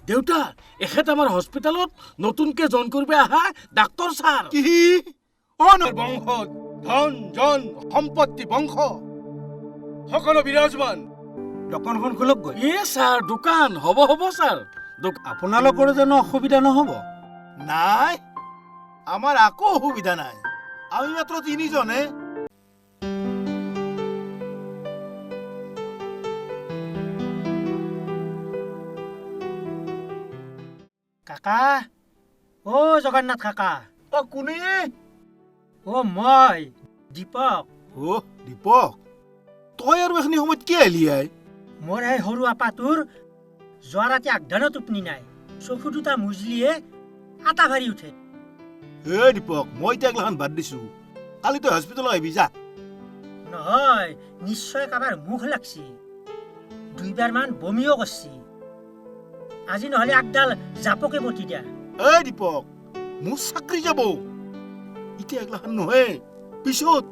দেউতা এখেত আমাৰ হস্পিটালত নতুনকে জন কৰিব আহা ডাক্তৰ ছাৰ। কি অনৰ বংশত ধন জন সম্পত্তি বংশ সকলো বিৰাজমান। দোকানখন খোলক গৈ। ছাৰ দোকান হ'ব ছাৰ। আপোনালোকৰ জানো অসুবিধা নহ'ব? নাই, আমাৰ আকৌ অসুবিধা নাই। আমি মাত্ৰ 3 জনে। কাকা, ও জগন্নাথ কাকা। কোনে? মই দীপক। দীপক, তই আৰু এইখিনি সময়ত কি আহিলি আই? মোৰ এই সৰু আপাটোৰ যোৱা ৰাতি আগধানো টোপনি নাই। চকু দুটা মুজলিয়ে আটা ভাৰি উঠে। দীপক, মই এতিয়া এগলাখান বাদ দিছো। কালি তই হস্পিটেলত আহিবি যা। নহয়, নিশ্চয় কাবাৰ মুখ লাগছি। 2বাৰমান বমিও কৰছি। আজি নহলে আগডাল জাপকে বটি দিয়া। দীপক, মোৰ চাকৰি যাব। এতিয়া এগলাখান নহয়, পিছত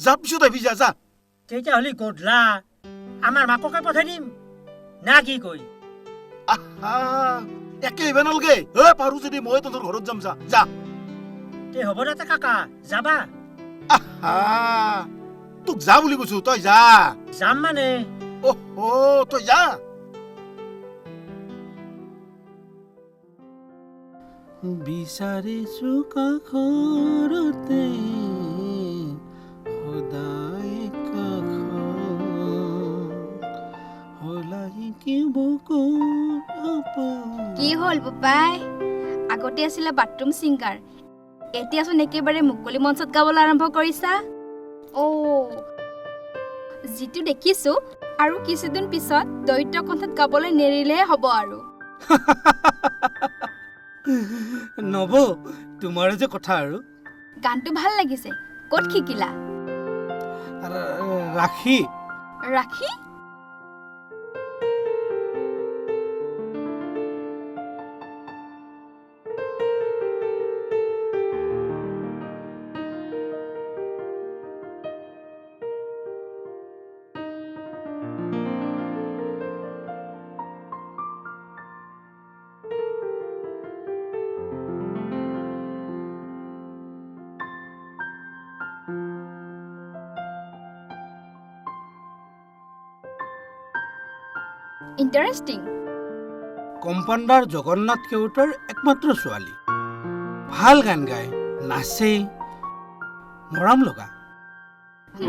যা, পিছত আহিবি যা যা। তেতিয়াহ'লে গধলা আমাৰ মাককে পঠাই দিম না কি কই? একে আহিব নালগে। পাৰো যদি মই তহঁতৰ ঘৰত যাম, যা যা। তে হ'ব দে কাকা, যাবা? তোক যা বুলি কৈছো, তই যা। যাম মানে তই যা। বিচাৰিছো কাষৰতে সদায় কি হ'ল পাপাই? আগতে আছিলে বাথৰুম ছিংগাৰ, এতিয়াচোন একেবাৰে মুকলি মঞ্চত গাবলৈ আৰম্ভ কৰিছা। যিটো দেখিছো আৰু কিছুদিন পিছত দৈত্য কণ্ঠত গাবলৈ নেৰিলেহে হ'ব আৰু। নব, তোমাৰ যে কথা আৰু। গানটো ভাল লাগিছে, ক'ত শিকিলা? ৰাখি। ৰাখি? ইণ্টাৰেষ্টিং। কম্পাউণ্ডাৰ জগন্নাথ কেওটৰ একমাত্ৰ ছোৱালী। ভাল গান গায়, নাচে, মৰম লগা।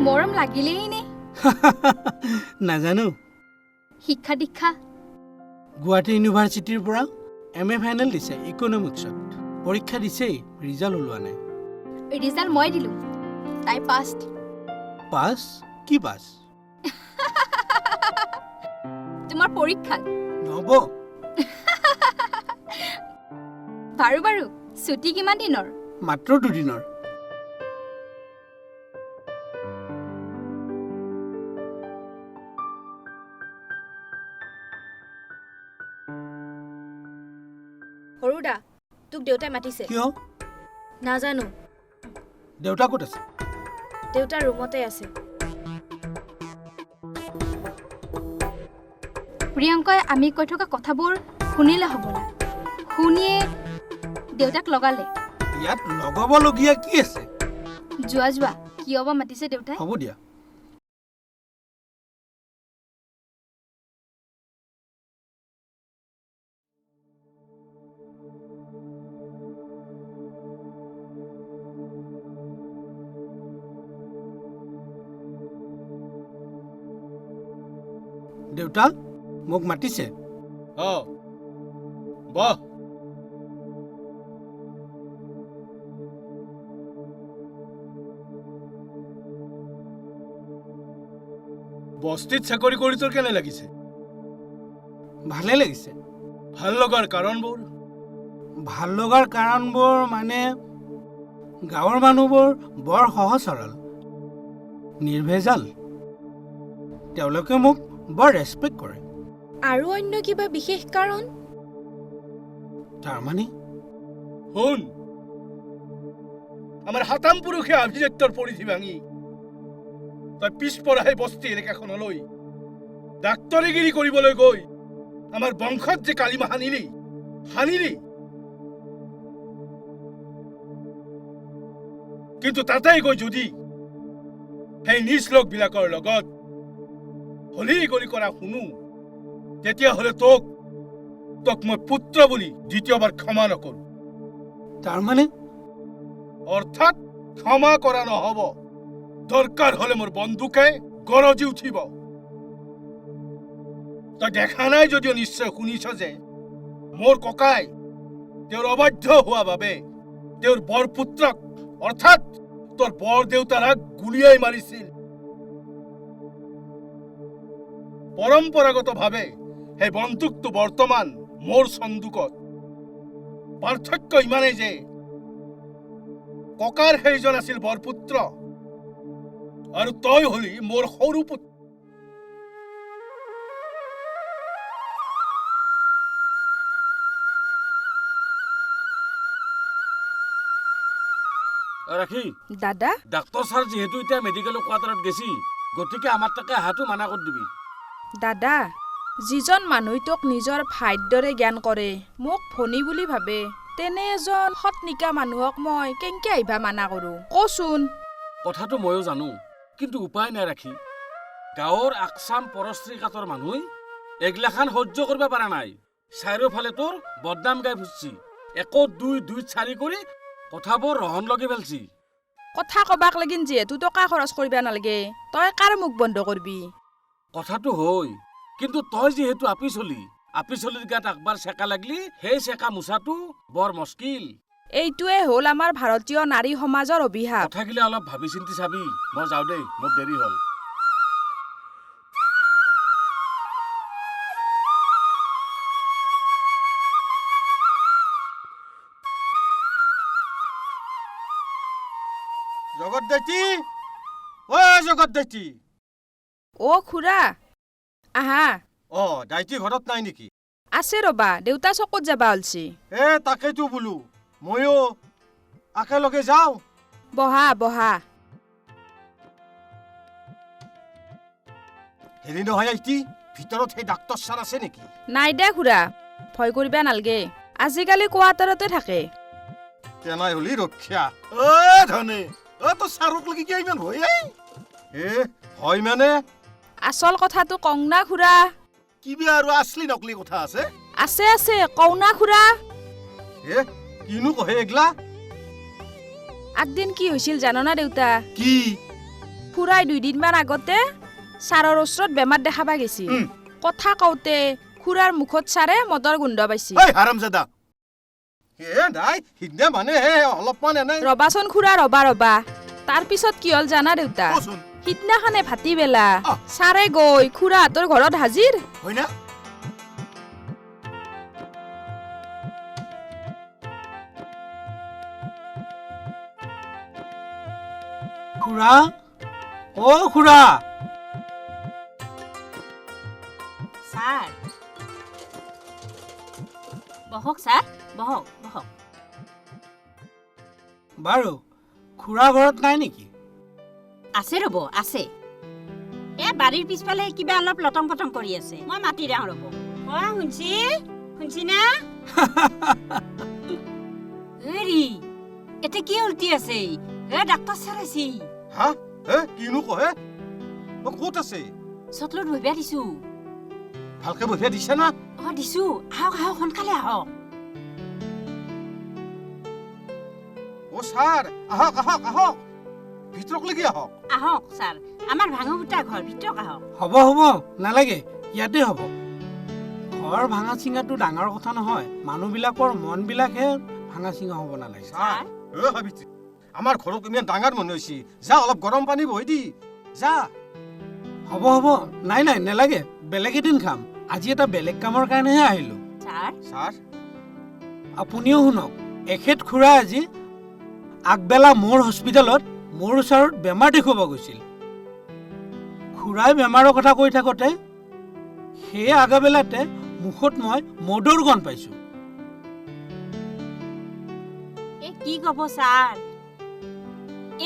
মৰম লাগিলেই নে? নাজানো। শিক্ষা দীক্ষা? গুৱাহাটী ইউনিভাৰ্চিটিৰ পৰা MA ফাইনেল দিছে ইকনমিক্সত। পৰীক্ষা দিছেই, ৰিজাল্ট ওলোৱা নাই। ৰিজাল্ট মই দিলো, তাই পাষ্ট। পাছ? কি পাছ? তোমাৰ পৰীক্ষাত। নহব। বাৰু, ছুটি কিমান দিনৰ? মাত্ৰ 2 দিনৰ। সৰুদা, তোক দেউতাই মাতিছে। কিয়? নাজানো। দেউতা ক'ত আছে? দেউতা ৰুমতে আছে। প্ৰিয়ংকাই আমি কৈ থকা কথাবোৰ শুনিলে হ'বলা। শুনিয়ে দেউতাক লগালে। ইয়াত লগাবলগীয়া কি আছে? যোৱা কিয় বা মাতিছে দেউতাই? হ'ব দিয়া। দেউতা, মোক মাতিছে। বহ। বস্তিত চাকৰি কৰি তোৰ কেনে লাগিছে? ভালে লাগিছে। ভাল লগাৰ কাৰণবোৰ? ভাল লগাৰ কাৰণবোৰ মানে গাঁৱৰ মানুহবোৰ বৰ সহজ সৰল, নিৰ্ভেজাল। তেওঁলোকে মোক বৰ ৰেচপেক্ট কৰে। আৰু অন্য কিবা বিশেষ কাৰণ? তাৰমানে শুন, আমাৰ হাতাম পুৰুষে আভিজাত্যৰ পৰিধি ভাঙি তই পিছপৰা সেই বস্তি এলেকাখনলৈ ডাক্তৰীগিৰি কৰিবলৈ গৈ আমাৰ বংশত যে কালিমা হানিলি কিন্তু তাতে গৈ যদি সেই নিজ লোকবিলাকৰ লগত হলি গলি কৰা শুনো তেতিয়াহ'লে তোক মই পুত্ৰ বুলি দ্বিতীয়বাৰ ক্ষমা নকৰো তাৰমানে অৰ্থাৎ ক্ষমা কৰা নহব দৰকাৰ হলে মোৰ বন্দুকে গৰজি উঠিব তই দেখা নাই যদিও নিশ্চয় শুনিছ যে মোৰ ককাই তেওঁৰ অবাধ্য হোৱা বাবে তেওঁৰ বৰপুত্ৰক অৰ্থাৎ তোৰ বৰ দেউতাৰাক গুলিয়াই মাৰিছিল পৰম্পৰাগতভাৱে সেই বন্দুকটো বৰ্তমান মোৰ সন্দুকত পাৰ্থক্য ইমানেই যে ককাৰ সেইজন আছিল বৰপুত্ৰ আৰু তই হলি মোৰ সৰু পুত্ৰ ৰাখি দাদা ডাক্তৰ ছাৰ যিহেতু এতিয়া মেডিকেল কোৱাৰ্টাৰত গেছি গতিকে আমাৰ তাকে হাতো মানা কৰি দিবি দাদা যিজন মানুহ তোক নিজৰ ভাইৰ দৰে জ্ঞান কৰে মোক ভনী বুলি ভাবে তেনে এজন সৎনিকা মানুহক মই কেনেকে আহিবা মানা কৰো কচোন কথাটো ময়ো জানো কিন্তু উপায় নাই ৰাখি গাঁৱৰ আকচাম পৰশ্ৰী কাটৰ মানুহ এগিলাখান সহ্য কৰিব পৰা নাই চাৰিওফালে তোৰ বদনাম গাই ফুটছি 1 2 2 4 কৰি কথাবোৰ ৰহন লগি পেলছি কথা কবাক লাগিন যিহেতু টকা খৰচ কৰিবা নালাগে তই কাৰ মুখ বন্ধ কৰবি কথাটো হয় কিন্তু তই যিহেতু আপিচলিৰ গাত একবাৰ চেকা লাগলি সেই চেকা মুচাটো বৰ মুস্কিল এইটোৱে হ'ল আমাৰ ভাৰতীয় নাৰী সমাজৰ অভিশাপ কথাগিলা অলপ ভাবি চিন্তি চাবি মই যাওঁ দেই মোৰ দেৰি হ'ল জগত দাইটি অ খুৰা আহা দাইটি ঘৰত নাই নেকি আছে ৰবা দেউতা চকত যাবা হলছি তাকেতো বোলো ময়ো একেলগে যাওঁ বহা বহা হেৰি নহয় আইটি ভিতৰত সেই ডাক্তৰ ছাৰ আছে নেকি নাই দে খুৰা ভয় কৰিবা নালগে আজিকালি কোৱাৰ্টাৰতে থাকে তেনাই হলি ৰক্ষা ধনে তো ছাৰক লাগি কিয় ইমান ভয় হয় মানে আচল কথাটো কওঁ না খুৰা কিবা আৰু আসলি নকলি কথা আছে আছে কওঁ না খুৰা কিনো কহে এগলা আগদিন কি হৈছিল জানো না দেউতা কি খুৰাই 2 দিনমান আগতে ছাৰৰ ওচৰত বেমাৰ দেখাবা গেছি কথা কওঁতে খুৰাৰ মুখত ছাৰে মদৰ গোন্ধ পাইছি হাৰামজাদা নাই সিদিনা মানে অলপমান এনেই ৰবাচোন খুৰা ৰবা তাৰ পিছত কি হ'ল জানা দেউতা সিদিনাখনে ভাতি বেলা ছাৰে গৈ খুৰাহঁতৰ ঘৰত হাজিৰ হয় না খুৰা খুৰা ছাৰ বহক ছাৰ বহক বাৰু খুৰা ঘৰত নাই নেকি আছে ৰ'ব আছে বাৰীৰ পিছফালে কিবা অলপ লটং পটং কৰি আছে মই মাতি যাওঁ ৰ'ব শুনছি না হেৰি এতে কি উল্টি আছে ডাক্তৰ ছাৰ আছে কিনো কহে ক'ত আছে চটলত বহিবা দিছো ভালকে বহিয়া দিছে না দিছো আহক সোনকালে আহক ছাৰ আহক ভিতৰক লাগি আহক ছাৰ আমাৰ ভাঙা ফুটা ঘৰ ভিতৰক আহক হ'ব নালাগে ইয়াতে হ'ব ঘৰ ভাঙা চিঙাটো ডাঙৰ কথা নহয় মানুহবিলাকৰ মনবিলাকহে ভাঙা চিঙা হ'ব নালাগে আমাৰ ঘৰত ইমান ডাঙৰ মন হৈছে যা অলপ গৰম পানী বহি দি যা হ'ব নাই নালাগে বেলেগ এদিন খাম আজি এটা বেলেগ কামৰ কাৰণেহে আহিলো ছাৰ আপুনিও শুনক এখেত খুৰা আজি আগবেলা মোৰ হস্পিটেলত মোৰ ওচৰত বেমাৰ দেখুৱাব গৈছিল খুৰাই বেমাৰৰ কথা কৈ থাকোঁতে সেই আগবেলাতে মুখত মই মদৰ গন্ধ পাইছো কি কব ছাৰ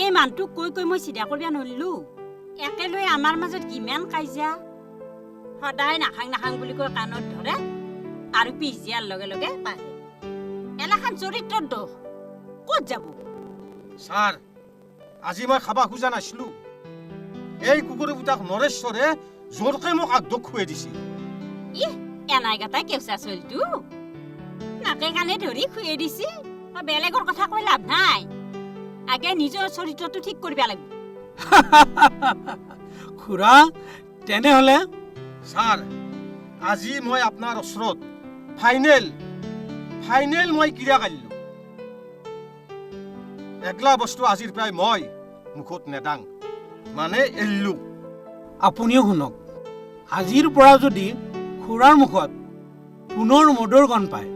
এই মানুহটোক কৈ মই চিধা কৰিব নোৱাৰিলো একেলৈ আমাৰ মাজত কিমান কাজিয়া সদায় নাখাং বুলি কৈ কাণত ধৰে আৰু পিছ দিয়াৰ লগে লগে পাৰে এলাখান চৰিত্ৰৰ দোষ ক'ত যাব ছাৰ আজি মই খাবা খোজা নাছিলো এই কুকুৰ পুতাক নৰেশ্বৰে জোৰকে মোক আগদক খুৱাই দিছিল এনাই গাতাই কেঁচা চলটো নাকে কাণে ধৰি খুৱাই দিছি বেলেগৰ কথা কৈ লাভ নাই আগে নিজৰ চৰিত্ৰটো ঠিক কৰিব লাগিব খুৰা তেনেহ'লে ছাৰ আজি মই আপোনাৰ ওচৰত ফাইনেল মই ক্ৰিয়া কাঢ়িলো এগলা বস্তু আজিৰ পৰাই মই মুখত নেদাং মানে এৰিলো আপুনিও শুনক আজিৰ পৰা যদি খুৰাৰ মুখত পুনৰ মদৰ গণ পায়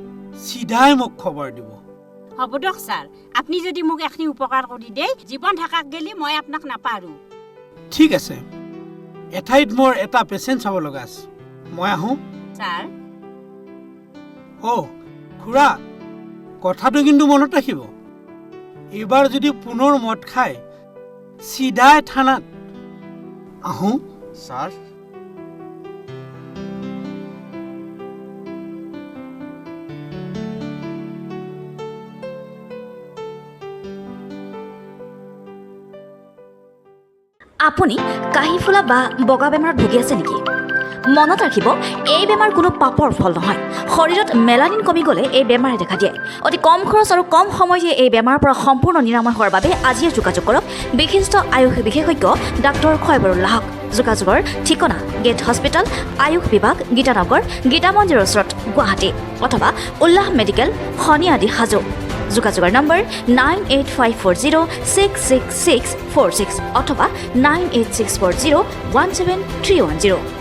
চিধাই মোক খবৰ দিব হ'ব দিয়ক ছাৰ আপুনি যদি মোক এখিনি উপকাৰ কৰি দিয়ে জীৱন থাকাক গেলি মই আপোনাক নাপাৰো ঠিক আছে এঠাইত মোৰ এটা পেচেণ্ট চাব লগা আছে মই আহোঁ ছাৰ খুৰা কথাটো কিন্তু মনত ৰাখিব এইবাৰ যদি পুনৰ মদ খায় চিধাই থানাত আহোঁ ছাৰ আপুনি কাহি ফুলা বা বগা বেমাৰত ভুগি আছে নেকি মনত ৰাখিব এই বেমাৰ কোনো পাপৰ ফল নহয় শৰীৰত মেলানিন কমি গ'লে এই বেমাৰে দেখা দিয়ে অতি কম খৰচ আৰু কম সময়তে এই বেমাৰৰ পৰা সম্পূৰ্ণ নিৰাময় হোৱাৰ বাবে আজিয়ে যোগাযোগ কৰক বিশিষ্ট আয়ুষ বিশেষজ্ঞ ডাক্তৰ খয়বৰুল্লাহক যোগাযোগৰ ঠিকনা গেট হস্পিটেল আয়ুষ বিভাগ গীতানগৰ গীতা মন্দিৰৰ ওচৰত গুৱাহাটী অথবা উল্লাহ মেডিকেল শনিয়াদি হাজো যোগাযোগৰ নম্বৰ 9854066646 অথবা 98640173110